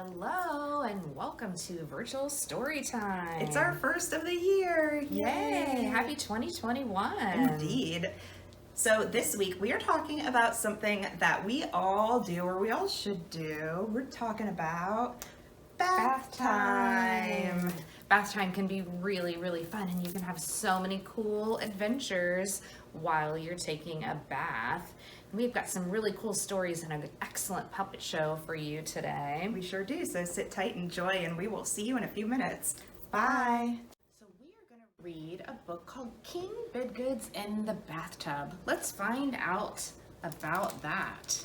Hello and welcome to Virtual Story Time. It's our first of the year. Yay! Happy 2021. Indeed. So this week we are talking about something that we all do or we all should do. We're talking about bath time. Bath time can be really fun and you can have so many cool adventures while you're taking a bath. We've got some really cool stories and an excellent puppet show for you today. We sure do. So sit tight, enjoy, and we will see you in a few minutes. Bye. So we are going to read a book called King Bidgood's in the Bathtub. Let's find out about that.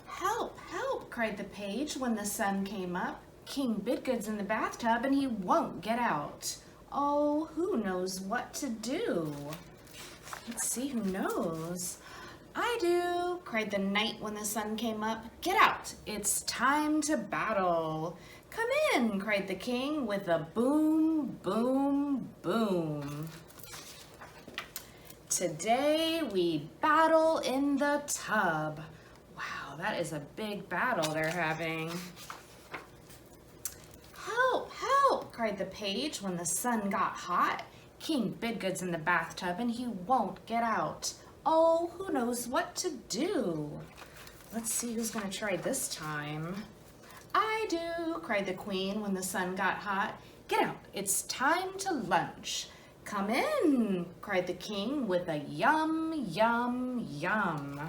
Help, help, cried the page when the sun came up. King Bidgood's in the bathtub and he won't get out. Oh, who knows what to do? Let's see who knows. I do, cried the knight when the sun came up. Get out, it's time to battle. Come in, cried the king with a boom, boom, boom. Today we battle in the tub. Wow, that is a big battle they're having. Help, help, cried the page when the sun got hot. King Bidgood's in the bathtub and he won't get out. Oh, who knows what to do? Let's see who's gonna try this time. I do, cried the queen when the sun got hot. Get out, it's time to lunch. Come in, cried the king with a yum, yum, yum.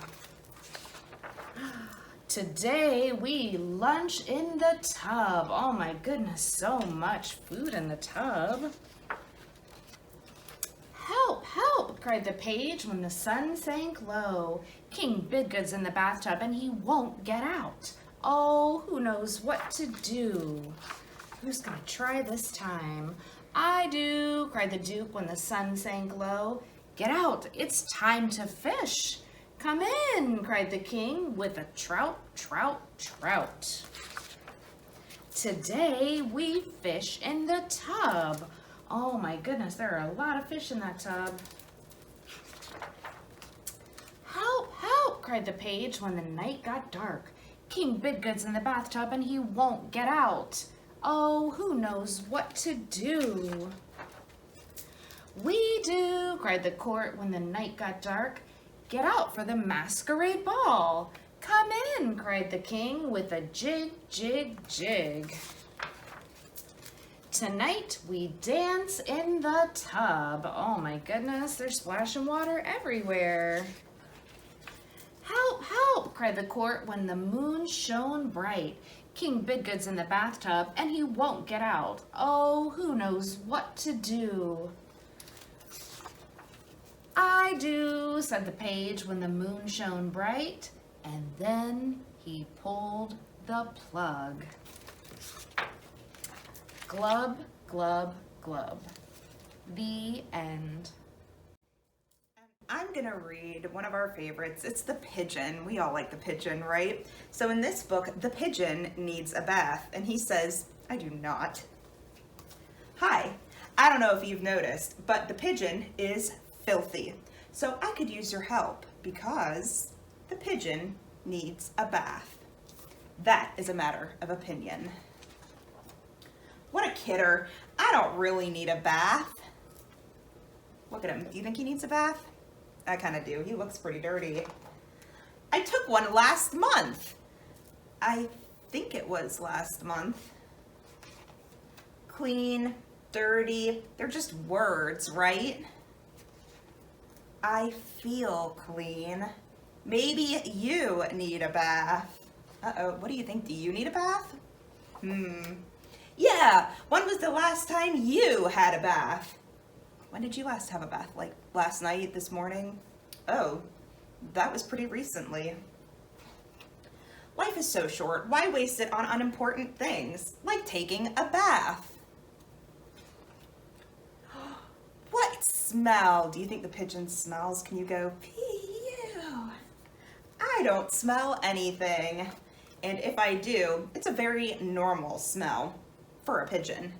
Today we lunch in the tub. Oh my goodness, so much food in the tub. Help, help, cried the page when the sun sank low. King Bidgood's in the bathtub and he won't get out. Oh, who knows what to do? Who's gonna try this time? I do, cried the duke when the sun sank low. Get out, it's time to fish. Come in, cried the king with a trout, trout, trout. Today we fish in the tub. Oh my goodness, there are a lot of fish in that tub. Help, help, cried the page when the night got dark. King Bidgood's in the bathtub and he won't get out. Oh, who knows what to do? We do, cried the court when the night got dark. Get out for the masquerade ball. Come in, cried the king with a jig, jig, jig. Tonight we dance in the tub. Oh my goodness, there's splashing water everywhere. Help, help, cried the court when the moon shone bright. King Bidgood's in the bathtub and he won't get out. Oh, who knows what to do? I do, said the page when the moon shone bright, and then he pulled the plug. Glub, glub, glub. The end. I'm gonna read one of our favorites. It's the pigeon. We all like the pigeon, right? So in this book, the pigeon needs a bath, and he says, I do not. Hi, I don't know if you've noticed, but the pigeon is filthy. So I could use your help because the pigeon needs a bath. That is a matter of opinion. What a kidder. I don't really need a bath. Look at him. Do you think he needs a bath? I kind of do. He looks pretty dirty. I took one last month. I think it was last month. Clean, dirty, they're just words, right? I feel clean. Maybe you need a bath. Uh-oh, what do you think? Do you need a bath? Yeah, when was the last time you had a bath? When did you last have a bath? Like last night, this morning? Oh, that was pretty recently. Life is so short. Why waste it on unimportant things, like taking a bath? What smell? Do you think the pigeon smells? Can you go, pee-ew? I don't smell anything. And if I do, it's a very normal smell for a pigeon.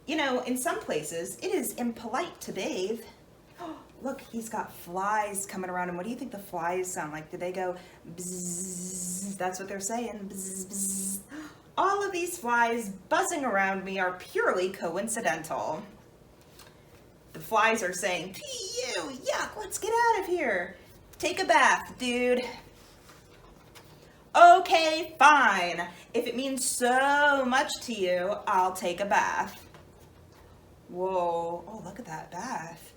You know, in some places, it is impolite to bathe. look, he's got flies coming around him. What do you think the flies sound like? Do they go bzzz? That's what they're saying. Bzzz, bzzz. All of these flies buzzing around me are purely coincidental. The flies are saying, "Phew, yuck, let's get out of here. Take a bath, dude." Okay, fine. If it means so much to you, I'll take a bath. Whoa, oh, look at that bath.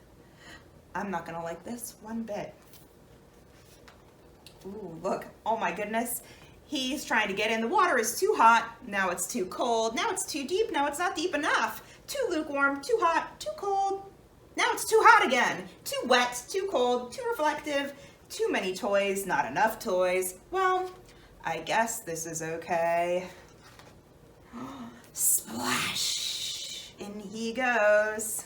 I'm not gonna like this one bit. Ooh, look, oh my goodness. He's trying to get in. The water is too hot. Now it's too cold. Now it's too deep. Now it's not deep enough. Too lukewarm, too hot, too cold. Now it's too hot again. Too wet, too cold, too reflective. Too many toys, not enough toys. Well, I guess this is okay. Splash! In he goes.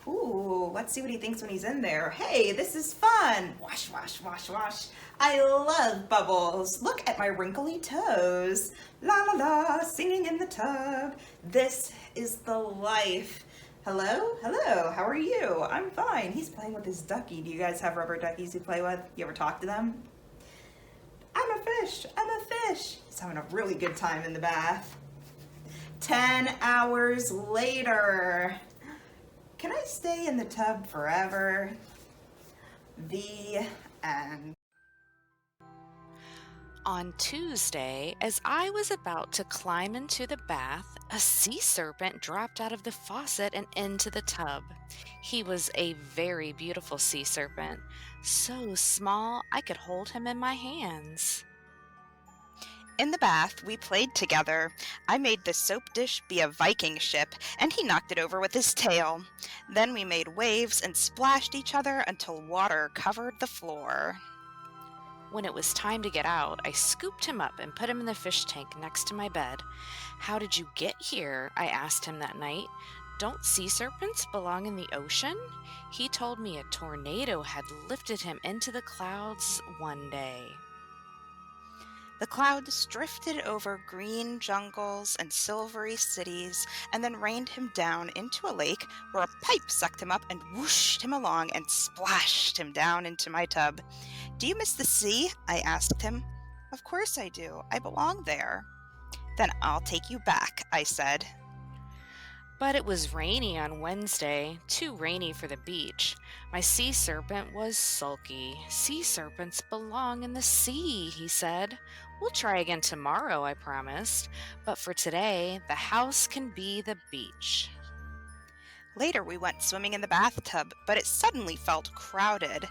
Ooh, let's see what he thinks when he's in there. Hey, this is fun. Wash, wash, wash, wash. I love bubbles. Look at my wrinkly toes. La la la, singing in the tub. This is the life. Hello? Hello, how are you? I'm fine. He's playing with his ducky. Do you guys have rubber duckies you play with? You ever talk to them? I'm a fish. I'm a fish. He's having a really good time in the bath. 10 hours later. Can I stay in the tub forever? The end. On Tuesday, as I was about to climb into the bath, a sea serpent dropped out of the faucet and into the tub. He was a very beautiful sea serpent, so small I could hold him in my hands. In the bath, we played together. I made the soap dish be a Viking ship, and he knocked it over with his tail. Then we made waves and splashed each other until water covered the floor. When it was time to get out, I scooped him up and put him in the fish tank next to my bed. "How did you get here?" I asked him that night. "Don't sea serpents belong in the ocean?" He told me a tornado had lifted him into the clouds one day. The clouds drifted over green jungles and silvery cities and then rained him down into a lake where a pipe sucked him up and whooshed him along and splashed him down into my tub. "Do you miss the sea?" I asked him. "Of course I do. I belong there." "Then I'll take you back," I said. But it was rainy on Wednesday, too rainy for the beach. My sea serpent was sulky. "Sea serpents belong in the sea," he said. "We'll try again tomorrow," I promised. "But for today, the house can be the beach." Later we went swimming in the bathtub, but it suddenly felt crowded.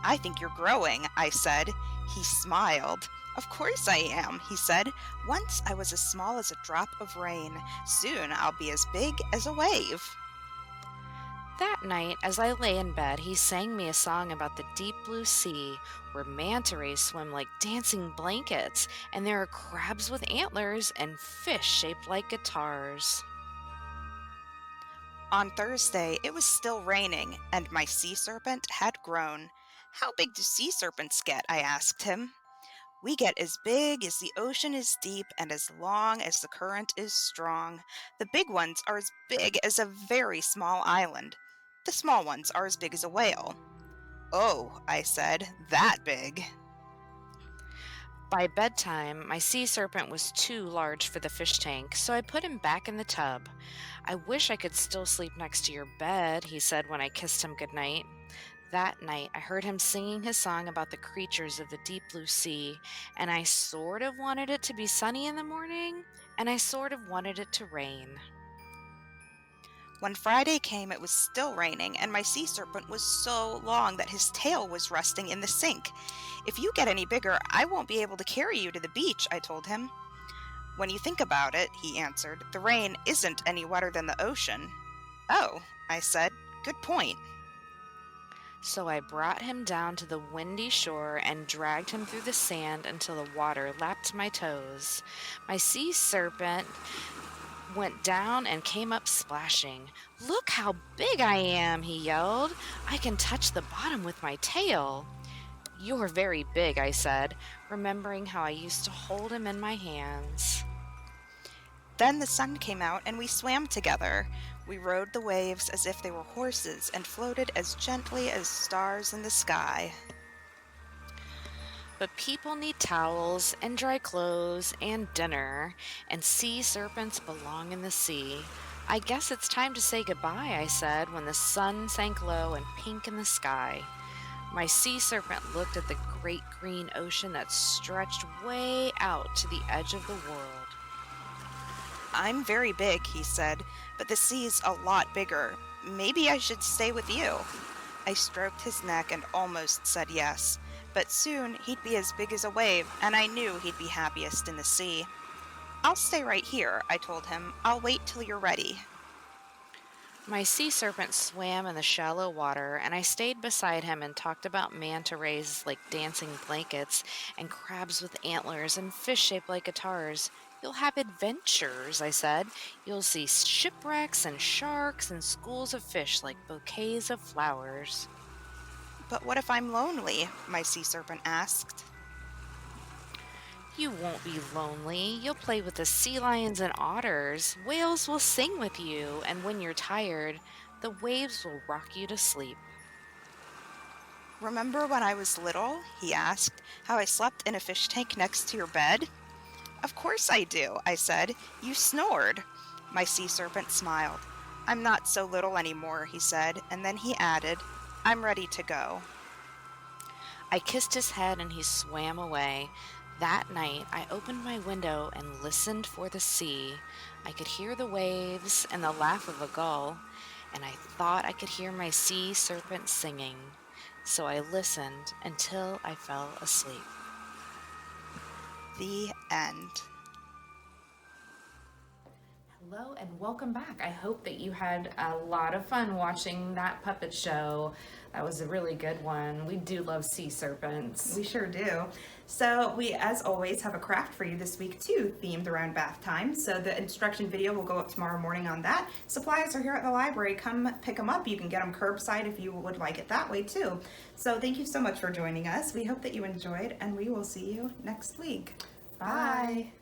"I think you're growing," I said. He smiled. "Of course I am," he said. "Once I was as small as a drop of rain. Soon I'll be as big as a wave." That night, as I lay in bed, he sang me a song about the deep blue sea, where manta rays swim like dancing blankets, and there are crabs with antlers and fish shaped like guitars. On Thursday, it was still raining, and my sea serpent had grown. "How big do sea serpents get?" I asked him. "We get as big as the ocean is deep and as long as the current is strong. The big ones are as big as a very small island. The small ones are as big as a whale." "Oh," I said, "that big." By bedtime, my sea serpent was too large for the fish tank, so I put him back in the tub. "I wish I could still sleep next to your bed," he said when I kissed him goodnight. That night, I heard him singing his song about the creatures of the deep blue sea, and I sort of wanted it to be sunny in the morning, and I sort of wanted it to rain. When Friday came, it was still raining, and my sea serpent was so long that his tail was rusting in the sink. "If you get any bigger, I won't be able to carry you to the beach," I told him. "When you think about it," he answered, "the rain isn't any wetter than the ocean." "Oh," I said, "good point." So I brought him down to the windy shore and dragged him through the sand until the water lapped my toes. My sea serpent went down and came up splashing. "Look how big I am," he yelled. "I can touch the bottom with my tail." "You're very big," I said, remembering how I used to hold him in my hands. Then the sun came out and we swam together. We rode the waves as if they were horses and floated as gently as stars in the sky. But people need towels and dry clothes and dinner, and sea serpents belong in the sea. I guess it's time to say goodbye, I said when the sun sank low and pink in the sky. My sea serpent looked at the great green ocean that stretched way out to the edge of the world. I'm very big, he said, but the sea's a lot bigger. Maybe I should stay with you. I stroked his neck and almost said yes, but soon he'd be as big as a wave, and I knew he'd be happiest in the sea. I'll stay right here, I told him. I'll wait till you're ready. My sea serpent swam in the shallow water, and I stayed beside him and talked about manta rays like dancing blankets, and crabs with antlers, and fish shaped like guitars. You'll have adventures, I said. You'll see shipwrecks and sharks and schools of fish like bouquets of flowers. But what if I'm lonely? My sea serpent asked. You won't be lonely. You'll play with the sea lions and otters. Whales will sing with you, and when you're tired, the waves will rock you to sleep. Remember when I was little? He asked. How I slept in a fish tank next to your bed? Of course I do, I said. You snored. My sea serpent smiled. I'm not so little anymore, he said, and then he added, I'm ready to go. I kissed his head and he swam away. That night, I opened my window and listened for the sea. I could hear the waves and the laugh of a gull, and I thought I could hear my sea serpent singing. So I listened until I fell asleep. The end. Hello and welcome back. I hope that you had a lot of fun watching that puppet show. That was a really good one. We do love sea serpents. We sure do. So we, as always, have a craft for you this week too, themed around bath time. So the instruction video will go up tomorrow morning on that. Supplies are here at the library. Come pick them up. You can get them curbside if you would like it that way too. So thank you so much for joining us. We hope that you enjoyed, and we will see you next week. Bye. Bye.